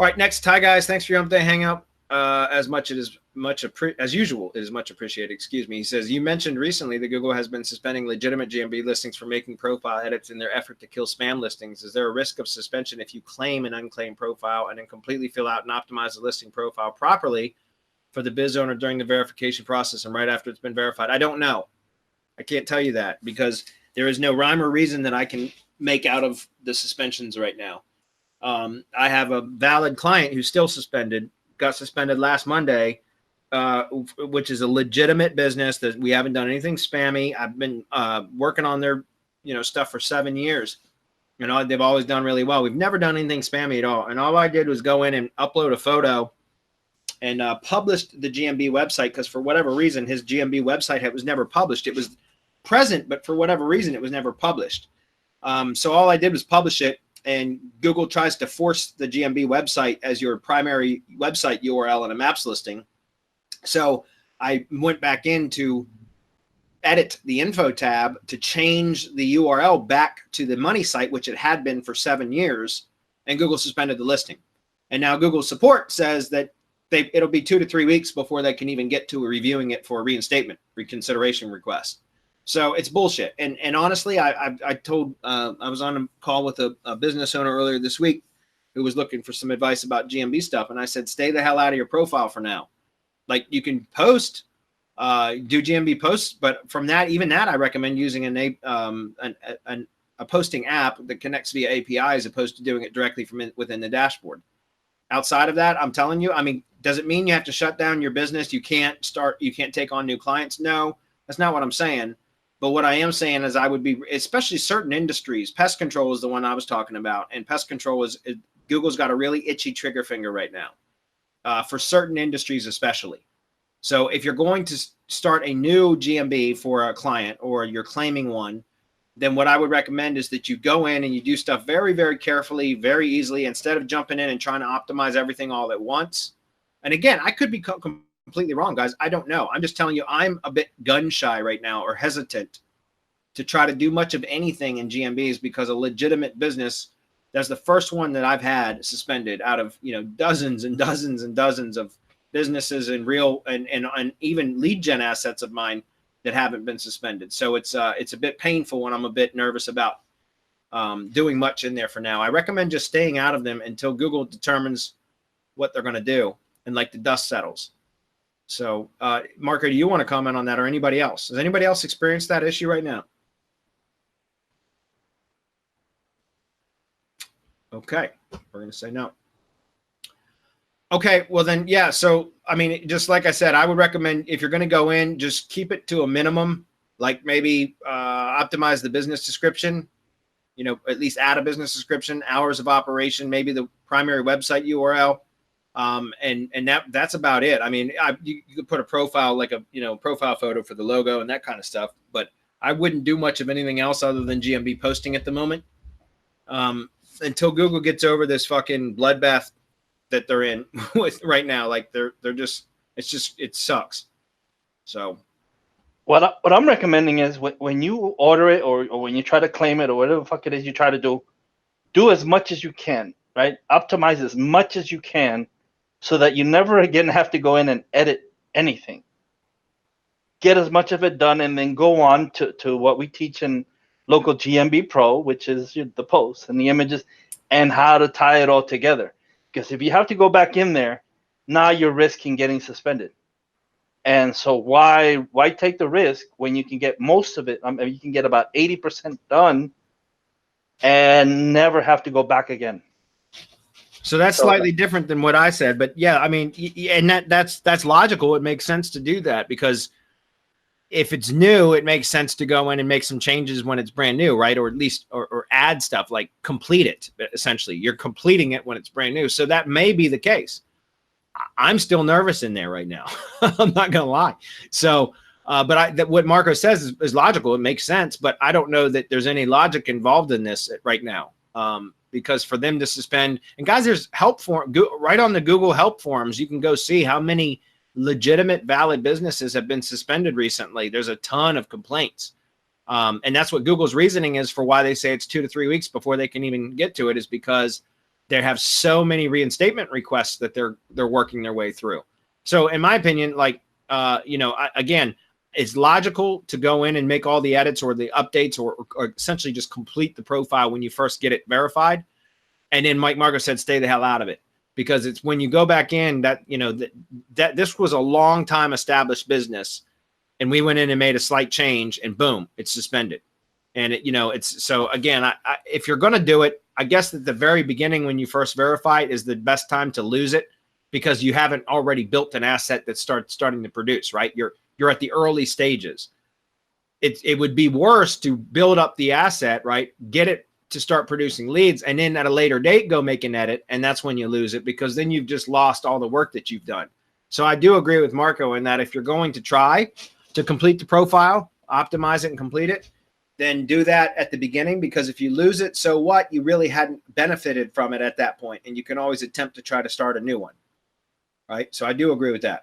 All right, next. Hi, guys. Thanks for your Hump Day Hangout. As usual, it is much appreciated. Excuse me. He says, you mentioned recently that Google has been suspending legitimate GMB listings for making profile edits in their effort to kill spam listings. Is there a risk of suspension if you claim an unclaimed profile and then completely fill out and optimize the listing profile properly for the biz owner during the verification process and right after it's been verified? I don't know. I can't tell you that because there is no rhyme or reason that I can make out of the suspensions right now. I have a valid client who's still suspended, got suspended last Monday, which is a legitimate business that we haven't done anything spammy. I've been working on their stuff for 7 years. They've always done really well. We've never done anything spammy at all. And all I did was go in and upload a photo and published the GMB website because for whatever reason, his GMB website was never published. It was present, but for whatever reason, it was never published. So all I did was publish it. And Google tries to force the GMB website as your primary website URL in a maps listing. So I went back in to edit the info tab to change the URL back to the money site, which it had been for 7 years, and Google suspended the listing. And now Google support says that it'll be 2 to 3 weeks before they can even get to reviewing it for a reinstatement, reconsideration request. So it's bullshit. And honestly, I was on a call with a business owner earlier this week who was looking for some advice about GMB stuff. And I said, stay the hell out of your profile for now. Like you can post, do GMB posts, but from that, even that, I recommend using a posting app that connects via API as opposed to doing it directly from within the dashboard. Outside of that, I'm telling you, does it mean you have to shut down your business? You can't take on new clients? No, that's not what I'm saying. But what I am saying is I would be, especially certain industries, pest control is the one I was talking about. And pest control Google's got a really itchy trigger finger right now for certain industries, especially. So if you're going to start a new GMB for a client or you're claiming one, then what I would recommend is that you go in and you do stuff very, very carefully, very easily, instead of jumping in and trying to optimize everything all at once. And again, I could be completely wrong, guys. I don't know. I'm just telling you, I'm a bit gun shy right now or hesitant to try to do much of anything in GMBs because a legitimate business, that's the first one that I've had suspended out of, dozens and dozens and dozens of businesses and real and even lead gen assets of mine that haven't been suspended. So it's a bit painful when I'm a bit nervous about doing much in there for now. I recommend just staying out of them until Google determines what they're going to do and like the dust settles. So, Marco, do you want to comment on that or anybody else? Has anybody else experienced that issue right now? Okay, we're going to say no. Okay, well then, yeah. So, just like I said, I would recommend if you're going to go in, just keep it to a minimum, like maybe optimize the business description, at least add a business description, hours of operation, maybe the primary website URL. And that's about it. You could put a profile, like a, profile photo for the logo and that kind of stuff, but I wouldn't do much of anything else other than GMB posting at the moment. Until Google gets over this fucking bloodbath that they're in with right now. Like it sucks. So what I'm recommending is when you order it or when you try to claim it or whatever the fuck it is you try to do as much as you can, right? Optimize as much as you can so that you never again have to go in and edit anything. Get as much of it done and then go on to what we teach in local GMB Pro, which is the posts and the images and how to tie it all together. Because if you have to go back in there, now you're risking getting suspended. And so why take the risk when you can get most of it? You can get about 80% done and never have to go back again. So that's slightly different than what I said, but yeah, and that's logical. It makes sense to do that because if it's new, it makes sense to go in and make some changes when it's brand new, right? Or at least, or add stuff like complete it. Essentially, you're completing it when it's brand new. So that may be the case. I'm still nervous in there right now. I'm not gonna lie. So, but what Marco says is logical. It makes sense, but I don't know that there's any logic involved in this right now. Because for them to suspend, and guys, there's help form right on the Google help forums. You can go see how many legitimate, valid businesses have been suspended recently. There's a ton of complaints. And that's what Google's reasoning is for why they say it's 2 to 3 weeks before they can even get to it, is because they have so many reinstatement requests that they're working their way through. So in my opinion, like, again, it's logical to go in and make all the edits or the updates or essentially just complete the profile when you first get it verified. And then Mike Margo said, stay the hell out of it, because it's when you go back in that, that this was a long time established business, and we went in and made a slight change and boom, it's suspended. And it's so again, if you're going to do it, I guess at the very beginning, when you first verify it, is the best time to lose it, because you haven't already built an asset that starting to produce, right? You're at the early stages. It would be worse to build up the asset, right? Get it to start producing leads, and then at a later date, go make an edit. And that's when you lose it, because then you've just lost all the work that you've done. So I do agree with Marco in that if you're going to try to complete the profile, optimize it and complete it, then do that at the beginning, because if you lose it, so what? You really hadn't benefited from it at that point, and you can always attempt to try to start a new one, right? So I do agree with that.